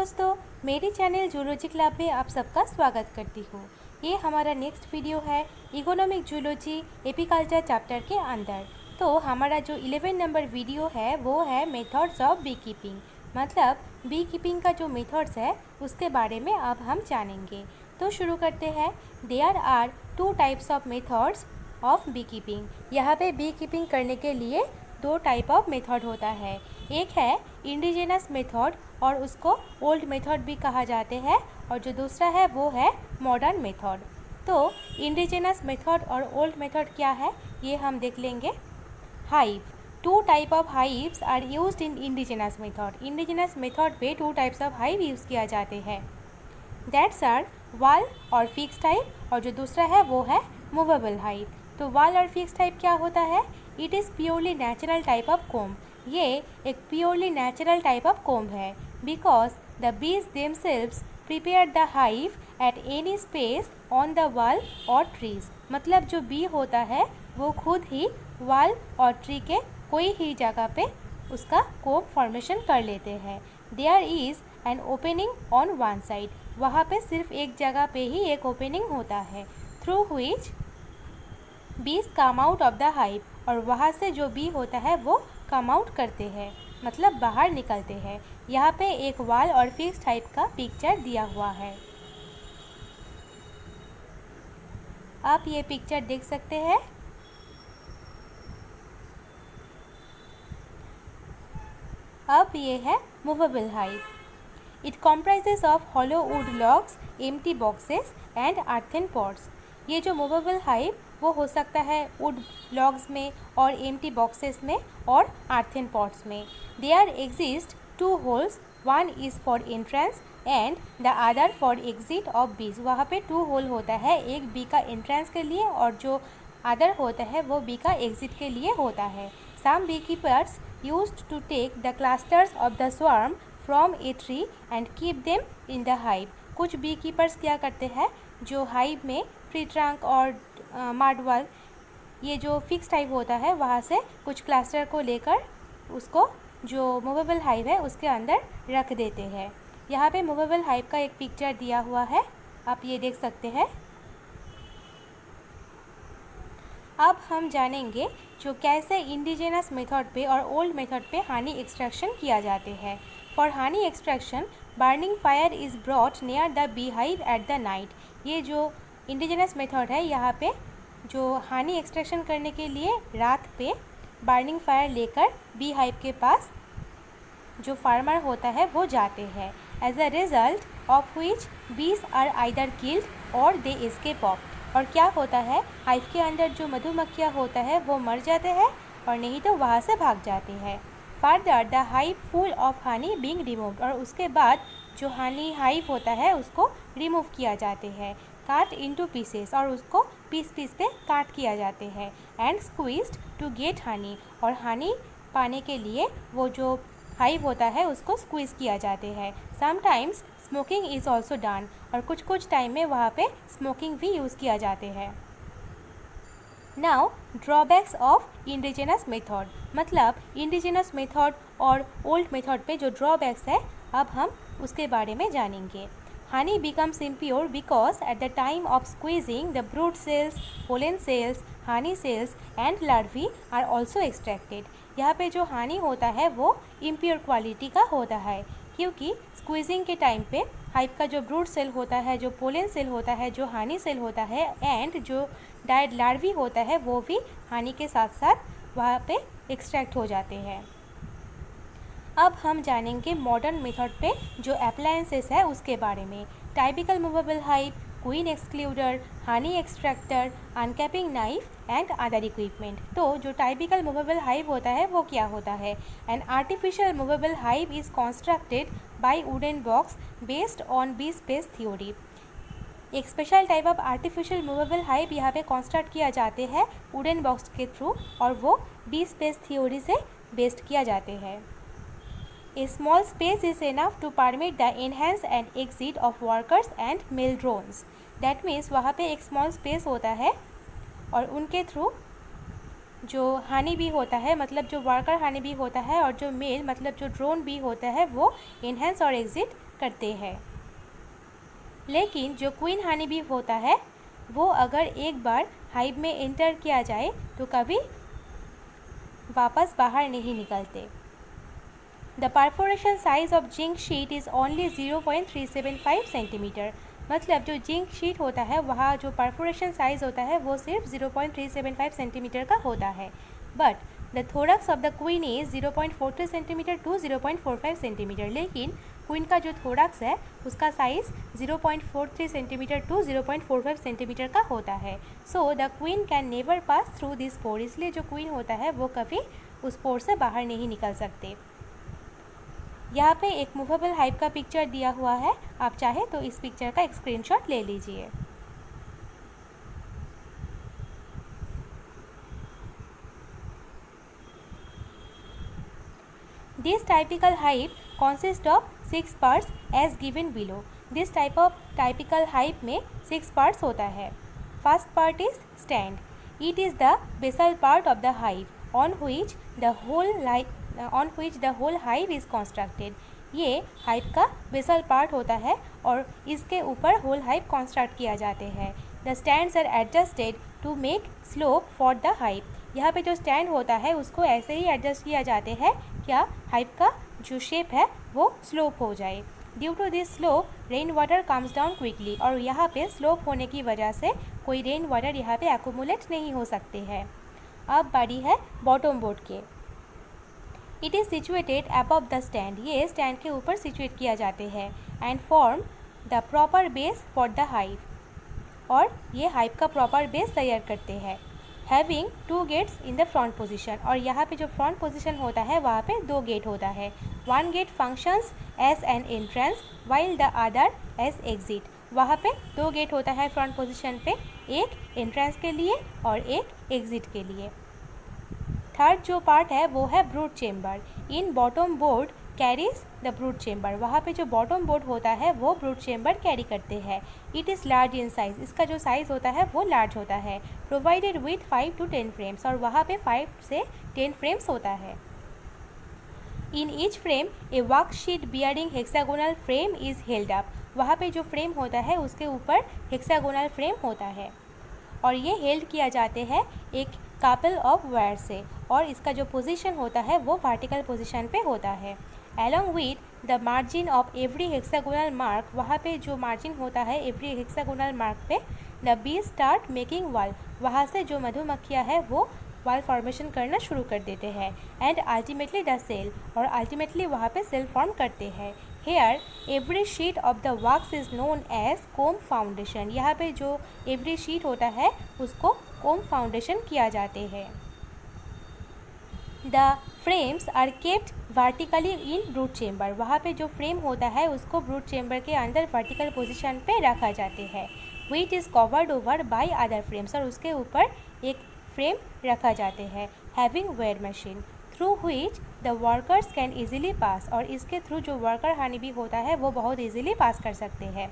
दोस्तों, मेरे channel zoology club में आप सबका स्वागत करती हूँ। ये हमारा नेक्स्ट वीडियो है इकोनॉमिक जूलॉजी एपीकल्चर चैप्टर के अंदर। तो हमारा जो 11 नंबर वीडियो है वो है मेथड्स ऑफ बी कीपिंग, मतलब बी कीपिंग का जो मेथड्स है उसके बारे में अब हम जानेंगे। तो शुरू करते हैं। There are 2 types of methods of beekeeping. यहाँ पे बी कीपिंग करने के लिए 2 टाइप ऑफ मेथड होता है। एक है इंडिजिनस मेथड और उसको ओल्ड मेथड भी कहा जाते हैं, और जो दूसरा है वो है मॉडर्न मेथड। तो इंडिजिनस मेथड और ओल्ड मेथड क्या है ये हम देख लेंगे। Hive, 2 type of hives are used in indigenous method. Indigenous method पे 2 टाइप्स ऑफ हाइव यूज़ किया जाते हैं। दैट्स आर वॉल और फिक्स टाइप, और जो दूसरा है वो है मूवेबल हाइव। तो वॉल और फिक्स टाइप क्या होता है? It is purely natural type of comb. ये एक purely natural type of comb है, because the bees themselves prepare the hive at any space on the wall और ट्रीज। मतलब जो बी होता है वो खुद ही वॉल और ट्री के कोई ही जगह पे उसका कोम्ब फॉर्मेशन कर लेते हैं। There is an opening on one side, वहाँ पे सिर्फ एक जगह पे ही एक ओपनिंग होता है, थ्रू व्हिच बीज come out of the hive, और वहाँ से जो बी होता है वो कम आउट करते हैं, मतलब बाहर निकलते हैं। यहाँ पे एक वॉल और फिक्स टाइप का पिक्चर दिया हुआ है। आप ये पिक्चर देख सकते हैं। अब ये है movable hive. It comprises of hollow would logs, empty boxes and earthen pots. ये जो मूवेबल हाइव वो हो सकता है वुड लॉग्स में और एम्प्टी बॉक्सेस में और अर्थन पॉट्स में। There exist 2 holes, one is for entrance and the other for exit of bees. वहाँ पे 2 होल होता है, एक बी का एंट्रेंस के लिए और जो अदर होता है वो बी का एग्जिट के लिए होता है। Some beekeepers used to take the clusters of the swarm from a tree and keep them in the hive। कुछ बी कीपर्स क्या करते हैं, जो हाइव में ट्री ट्रंक और माडवाल, ये जो फिक्स टाइप होता है वहाँ से कुछ क्लस्टर को लेकर उसको जो मूवेबल हाइव है उसके अंदर रख देते हैं। यहाँ पे मूवेबल हाइव का एक पिक्चर दिया हुआ है, आप ये देख सकते हैं। अब हम जानेंगे जो कैसे इंडिजिनस मेथड पे और ओल्ड मेथड पे हनी एक्सट्रैक्शन किया जाते हैं। For Honey extraction burning fire is brought near the bee hive at the night. ये जो इंडिजिनस मेथड है यहाँ पे जो हनी एक्सट्रैक्शन करने के लिए रात पे बर्निंग फायर लेकर बी हाइव के पास जो फार्मर होता है वो जाते हैं। As a result of which bees are either killed और दे एस्केप ऑफ। और क्या होता है, हाइव के अंदर जो मधुमक्खियाँ होता है वो मर जाते हैं और नहीं तो वहाँ से भाग जाते हैं। Further the hive full of honey being removed, और उसके बाद जो हनी हाइव होता है उसको रिमूव किया जाते हैं। काट इनटू पीसेस, और उसको पीस पीस पे काट किया जाते हैं। And squeezed to get honey, और हनी पाने के लिए वो जो हाइव होता है उसको स्क्वीज़ किया जाते हैं। Sometimes smoking is also done, और कुछ टाइम में वहाँ पे स्मोकिंग भी यूज़ किया जाते हैं। Now drawbacks of indigenous method, मतलब इंडिजिनस मेथड और ओल्ड मेथड पे जो ड्रॉबैक्स है अब हम उसके बारे में जानेंगे। Honey becomes impure because at the time of squeezing the brood cells, pollen cells, honey cells and larvae are also extracted। यहाँ पे जो हनी होता है वो इम्प्योर क्वालिटी का होता है, क्योंकि स्क्वीजिंग के टाइम पे हाइव का जो ब्रूड सेल होता है, जो पोलन सेल होता है, जो हनी सेल होता है एंड जो डाइड लार्वी होता है वो भी हनी के साथ साथ वहाँ पे एक्सट्रैक्ट हो जाते हैं। अब हम जानेंगे मॉडर्न मेथड पे जो अप्लायंसेस है उसके बारे में। Typical movable hive, queen excluder, Honey extractor, uncapping knife and other equipment. तो जो टाइपिकल मूवेबल हाइव होता है वो क्या होता है? An artificial movable hive is constructed by wooden box based on bee space theory. एक special type of artificial movable hive यहाँ पे कॉन्स्ट्रक्ट किया जाते हैं वुडन बॉक्स के थ्रू, और वो बी स्पेस थ्योरी से बेस्ड किया जाते हैं। A small space is enough to permit the entrance and exit of workers and male drones। That means वहाँ पे एक small space होता है और उनके थ्रू जो हनी बी होता है, मतलब जो वर्कर हनी बी होता है, और जो मेल मतलब जो ड्रोन बी होता है वो इनहेंस और एग्जिट करते हैं। लेकिन जो क्वीन हनी बी होता है वो अगर एक बार हाइव में एंटर किया जाए तो कभी वापस बाहर नहीं निकलते। The perforation size of zinc sheet is only 0.375 centimetre. मतलब जो जिंक शीट होता है वहाँ जो परफोरेशन साइज होता है वो सिर्फ 0.375 सेंटीमीटर का होता है। But the thorax of the queen is 0.43 centimetre to 0.45 centimetre. लेकिन क्वीन का जो थोरक्स है उसका साइज़ 0.43 सेंटीमीटर टू 0.45 सेंटीमीटर का होता है। So the queen can never pass through this pore. इसलिए जो क्वीन होता है वो कभी उस पोर से बाहर नहीं निकल सकते। यहाँ पे एक मूवेबल हाइव का पिक्चर दिया हुआ है, आप चाहे तो इस पिक्चर का एक स्क्रीनशॉट ले लीजिए। This typical hive consists of 6 parts as given below. This type of typical hive में 6 parts होता है। First part is stand. It is the basal part of the hive on which the whole hive is constructed. ये hive का basal part होता है और इसके ऊपर होल हाइव कंस्ट्रक्ट किया जाते हैं। The stands are adjusted to make slope for the hive. यहाँ पे जो स्टैंड होता है उसको ऐसे ही एडजस्ट किया जाते हैं क्या हाइव का जो शेप है वो स्लोप हो जाए। Due to this slope rain water comes down quickly. और यहाँ पे स्लोप होने की वजह से कोई रेन वाटर यहाँ पे एक्यूमुलेट नहीं हो सकते हैं। अब बारी है बॉटम बोर्ड के। It is situated above the stand. ये स्टैंड के ऊपर सिचुएट किया जाते हैं and form the proper base for the hive. और ये हाइव का प्रॉपर बेस तैयार करते हैं। Having 2 gates in the front position. और यहाँ पे जो फ्रंट पोजिशन होता है वहाँ पे 2 गेट होता है। 1 gate functions as an entrance while the other as exit. वहाँ पे 2 गेट होता है फ्रंट पोजिशन पे, एक एंट्रेंस के लिए और एक एग्जिट के लिए। थर्ड जो पार्ट है वो है brood chamber. In bottom board carries the brood chamber. वहाँ पे जो बॉटम बोर्ड होता है वो ब्रूड चेम्बर कैरी करते हैं। It is large in size. इसका जो साइज़ होता है वो लार्ज होता है। Provided with 5 to 10 frames. और वहाँ पे 5 से 10 फ्रेम्स होता है। In each frame A worksheet bearing hexagonal frame is held up. वहाँ पे जो फ्रेम होता है उसके ऊपर हेक्सागोनल फ्रेम होता है और ये हेल्ड किया जाते हैं एक कापल ऑफ वायर से। और इसका जो पोजीशन होता है वो वर्टिकल पोजीशन पे होता है। Along with the margin of every hexagonal mark, वहाँ पे जो मार्जिन होता है every hexagonal mark पे the bees start making wall। वहाँ से जो मधुमक्खियाँ है वो वाल फॉर्मेशन करना शुरू कर देते हैं। And ultimately the cell. और अल्टीमेटली वहाँ पे सेल फॉर्म करते हैं। Here every sheet of the wax is known as comb foundation. यहाँ पे जो एवरी शीट होता है उसको कोम फाउंडेशन किया जाते हैं। The frames are kept vertically in brood chamber. वहाँ पे जो फ्रेम होता है उसको ब्रूड चेम्बर के अंदर वर्टिकल पोजीशन पे रखा जाते हैं। Which is covered over by other frames. और उसके ऊपर एक फ्रेम रखा जाते हैं। Having wire mesh through which the workers can easily pass. और इसके थ्रू जो वर्कर हनी बी होता है वो बहुत ईजिली पास कर सकते हैं।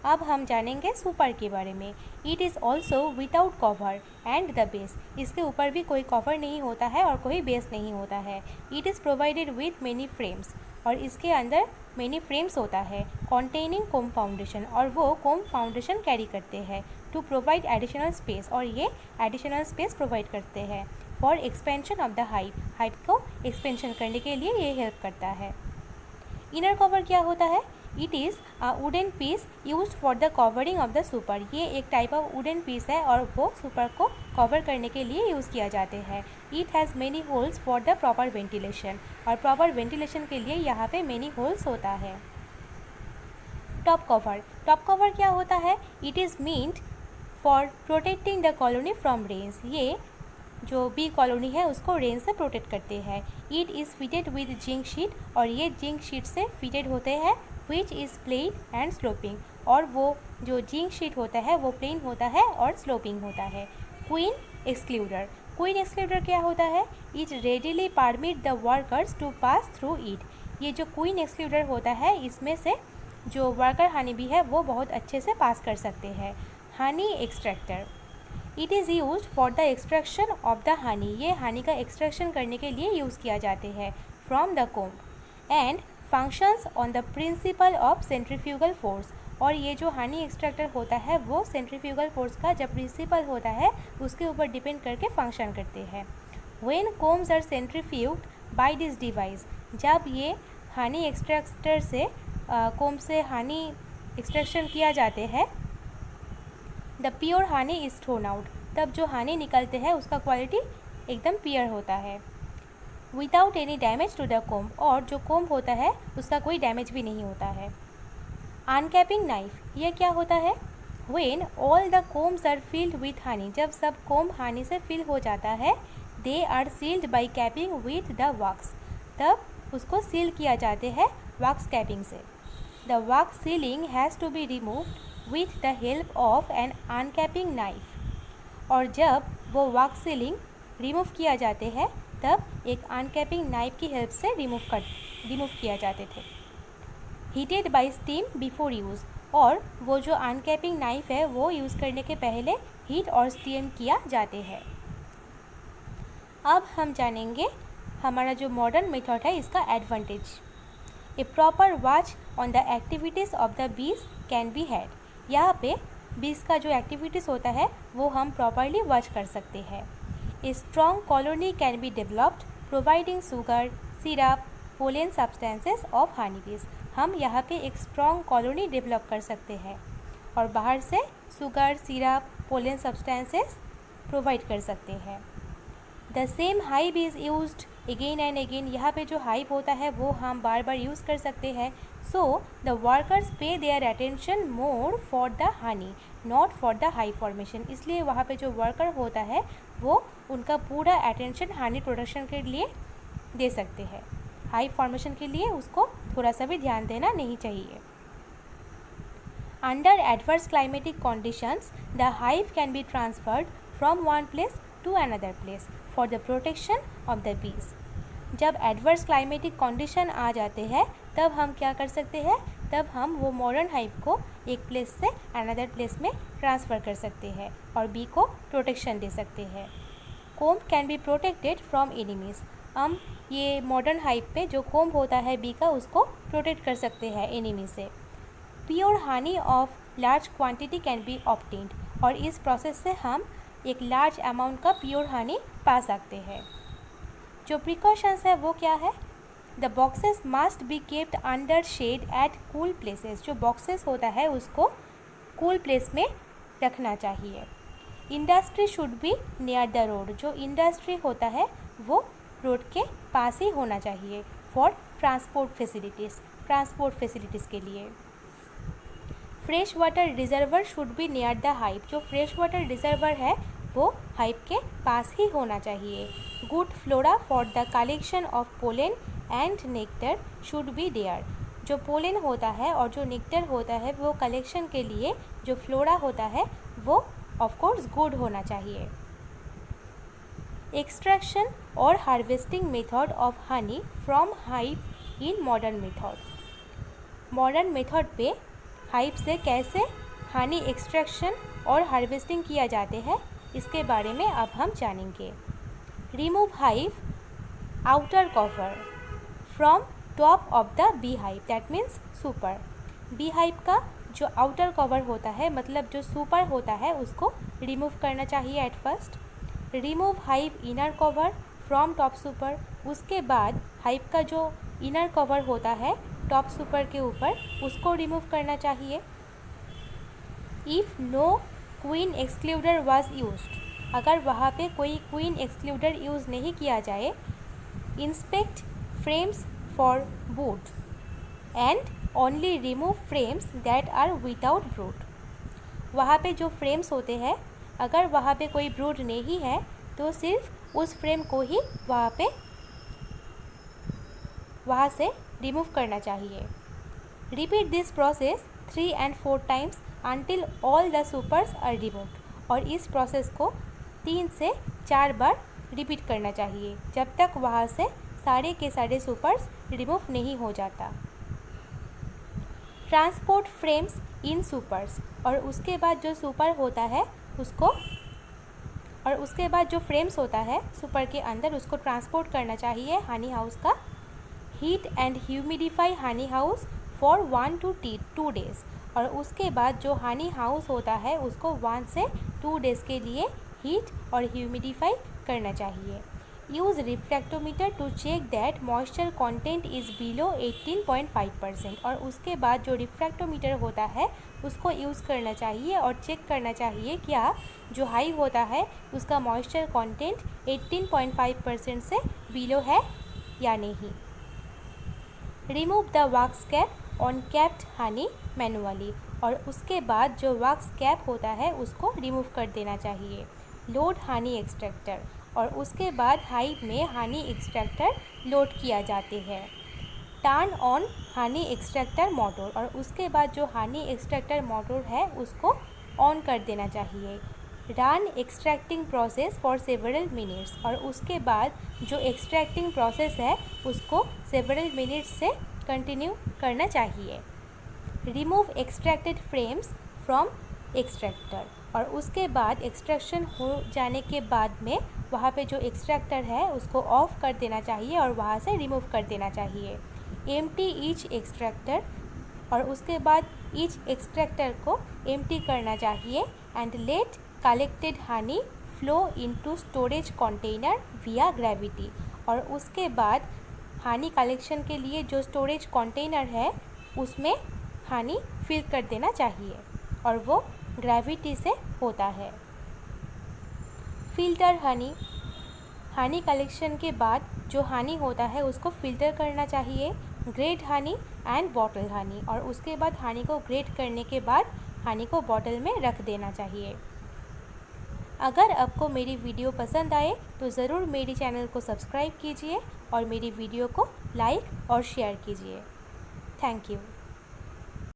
अब हम जानेंगे सुपर के बारे में। It is also without cover and the base. इसके ऊपर भी कोई कवर नहीं होता है और कोई बेस नहीं होता है। It is provided with many frames. और इसके अंदर मेनी फ्रेम्स होता है कॉन्टेनिंग कोम फाउंडेशन। और वो कोम फाउंडेशन कैरी करते हैं टू प्रोवाइड एडिशनल स्पेस। और ये एडिशनल स्पेस प्रोवाइड करते हैं for expansion of the hive. Hive को एक्सपेंशन करने के लिए ये हेल्प करता है। इनर कवर क्या होता है? It is a wooden piece use for the covering of the super. ये एक टाइप ऑफ वुडन पीस है और वो सुपर को कवर करने के लिए यूज़ किया जाते हैं। It has many holes for the proper ventilation. और प्रॉपर वेंटिलेशन के लिए यहाँ पे मेनी होल्स होता है। Top cover. टॉप कवर क्या होता है? It is meant for protecting the colony from rains. ये जो बी कॉलोनी है उसको रेन से प्रोटेक्ट करते हैं। It is fitted with zinc sheet. और ये जिंक शीट से फिटेड होते हैं which is plain and sloping. और वो जो जिंक शीट होता है वो प्लेन होता है और स्लोपिंग होता है। Queen excluder. क्वीन एक्सक्लूडर क्या होता है? It readily permit the workers to pass through it. ये जो क्वीन एक्सक्लूडर होता है इसमें से जो वर्कर हनी बी है वो बहुत अच्छे से पास कर सकते हैं। Honey extractor. It is use for the extraction of the honey. ये हनी का एक्सट्रैक्शन करने के लिए यूज़ किया जाते हैं from the comb. And functions on the principle of centrifugal force. और ये जो हनी एक्सट्रैक्टर होता है वो सेंट्रीफ्यूगल फोर्स का जब प्रिंसिपल होता है उसके ऊपर डिपेंड करके फंक्शन करते हैं। When combs are centrifuged by this device, जब ये हनी एक्सट्रैक्टर से कोम से हनी एक्सट्रैक्शन किया जाते हैं, the pure Honey is thrown out, तब जो हनी निकलते हैं उसका क्वालिटी एकदम प्योर होता है। Without any damage to the comb, और जो कोम होता है उसका कोई डैमेज भी नहीं होता है। अनकैपिंग नाइफ, ये क्या होता है? When all the combs are filled with honey, जब सब कोम हनी से फिल हो जाता है, they are sealed by capping with the wax, तब उसको सील किया जाते हैं वैक्स कैपिंग से। The wax sealing has to be removed with the help of an uncapping knife, और जब वो वैक्स सीलिंग रिमूव किया जाते हैं तब एक अनकैपिंग नाइफ की हेल्प से रिमूव किया जाते थे। Heated by steam before use, और वो जो अनकैपिंग नाइफ है वो यूज़ करने के पहले हीट और स्टीम किया जाते हैं। अब हम जानेंगे हमारा जो मॉडर्न मेथड है इसका advantage. A proper watch on the activities of the बीज कैन बी हैड, यहाँ पे बीज का जो एक्टिविटीज़ होता है वो हम प्रॉपरली वॉच कर सकते हैं। A strong colony can be developed providing sugar, syrup, pollen substances of honey बीज, हम यहाँ पे एक स्ट्रॉन्ग कॉलोनी डेवलप कर सकते हैं और बाहर से sugar, syrup, pollen substances provide कर सकते हैं। The same hive is used again and again, यहाँ पे जो हाइव होता है वो हम बार बार यूज़ कर सकते हैं। सो द वर्कर्स पे their attention more for the honey not for the high formation, इसलिए वहाँ पे जो वर्कर होता है वो उनका पूरा अटेंशन हनी प्रोडक्शन के लिए दे सकते हैं, हाई फॉर्मेशन के लिए उसको थोड़ा सा भी ध्यान देना नहीं चाहिए। Under adverse climatic conditions the hive can be transferred from one place to another place for the protection of the bees. जब एडवर्स क्लाइमेटिक कंडीशन आ जाते हैं तब हम क्या कर सकते हैं, तब हम वो मॉडर्न हाइव को एक प्लेस से अनदर प्लेस में ट्रांसफ़र कर सकते हैं और बी को प्रोटेक्शन दे सकते हैं। Comb can be protected from enemies, हम ये मॉडर्न हाइव पे जो कोम्ब होता है बी का उसको प्रोटेक्ट कर सकते हैं एनिमी से। Pure honey of large quantity can be obtained, और इस प्रोसेस से हम एक लार्ज अमाउंट का प्योर हनी पा सकते हैं। जो प्रिकॉशंस है वो क्या है? The boxes must be kept under shade at cool places, जो बॉक्सेस होता है उसको कूल प्लेस में रखना चाहिए। Industry should be near the road, जो इंडस्ट्री होता है वो रोड के पास ही होना चाहिए फॉर ट्रांसपोर्ट फैसिलिटीज़ के लिए। Fresh water reservoir should be near the hive, जो फ्रेश वाटर रिजर्वर है वो हाइव के पास ही होना चाहिए। Good flora for the collection of pollen and nectar should be there, जो पोलन होता है और जो नेक्टर होता है वो कलेक्शन के लिए जो फ्लोरा होता है वो ऑफ कोर्स गुड होना चाहिए। एक्सट्रैक्शन और harvesting method of honey from hive in modern method, modern method पे हाइव से कैसे हनी एक्सट्रैक्शन और हार्वेस्टिंग किया जाते हैं इसके बारे में अब हम जानेंगे। Remove hive outer cover from top of the bee hive, that means super. Bee hive का जो आउटर कवर होता है मतलब जो सुपर होता है उसको रिमूव करना चाहिए at first. Remove hive inner cover from top super, उसके बाद हाइव का जो इनर कवर होता है टॉप सुपर के ऊपर उसको रिमूव करना चाहिए। If no queen excluder was used, अगर वहाँ पे कोई क्वीन एक्सक्लूडर यूज़ नहीं किया जाए। Inspect frames for brood and only remove frames that are without brood, वहाँ पे जो फ्रेम्स होते हैं अगर वहाँ पे कोई ब्रूड नहीं है तो सिर्फ उस फ्रेम को ही वहाँ से रिमूव करना चाहिए। Repeat this process 3 and 4 times until all the supers are removed, और इस प्रोसेस को 3 से 4 बार रिपीट करना चाहिए जब तक वहाँ से सारे के सारे सुपर्स रिमूव नहीं हो जाता। ट्रांसपोर्ट फ्रेम्स इन सुपर्स, और उसके बाद जो सुपर होता है उसको और उसके बाद जो फ्रेम्स होता है सुपर के अंदर उसको ट्रांसपोर्ट करना चाहिए हनी हाउस का heat and humidify Honey house for 1 to 2 days। और उसके बाद जो हनी हाउस होता है उसको 1 से 2 डेज़ के लिए हीट और ह्यूमिडिफाई करना चाहिए। Use refractometer to check that moisture content is below 18.5%। और उसके बाद जो रिफ्रैक्टोमीटर होता है उसको यूज़ करना चाहिए और चेक करना चाहिए क्या जो हाई होता है उसका मॉइस्चर कंटेंट 18.5% से बिलो है या नहीं। Remove the wax cap on capped Honey manually. और उसके बाद जो वैक्स कैप होता है उसको रिमूव कर देना चाहिए। Load Honey extractor. और उसके बाद हाइव में हनी एक्सट्रैक्टर लोड किया जाते हैं। Turn on Honey extractor motor. और उसके बाद जो हनी एक्सट्रैक्टर मोटर है उसको ऑन कर देना चाहिए। Run extracting process for several minutes. और उसके बाद जो एक्सट्रैक्टिंग प्रोसेस है उसको सेवरल मिनट्स से कंटिन्यू करना चाहिए। Remove extracted frames from extractor. और उसके बाद एक्सट्रैक्शन हो जाने के बाद में वहाँ पे जो एक्सट्रैक्टर है उसको ऑफ कर देना चाहिए और वहाँ से रिमूव कर देना चाहिए। Empty each extractor. और उसके बाद ईच एक्सट्रैक्टर को एम्प्टी करना चाहिए and let collected Honey flow into storage container विया ग्रेविटी। और उसके बाद हनी कलेक्शन के लिए जो स्टोरेज कंटेनर है उसमें हनी फिल कर देना चाहिए और वो ग्रेविटी से होता है। फ़िल्टर हनी। हनी कलेक्शन के बाद जो हनी होता है उसको फ़िल्टर करना चाहिए। Grade honey and bottle Honey. और उसके बाद हनी को ग्रेड करने के बाद हनी को बॉटल में रख देना चाहिए। अगर आपको मेरी वीडियो पसंद आए तो ज़रूर मेरी चैनल को सब्सक्राइब कीजिए और मेरी वीडियो को लाइक और शेयर कीजिए। Thank you.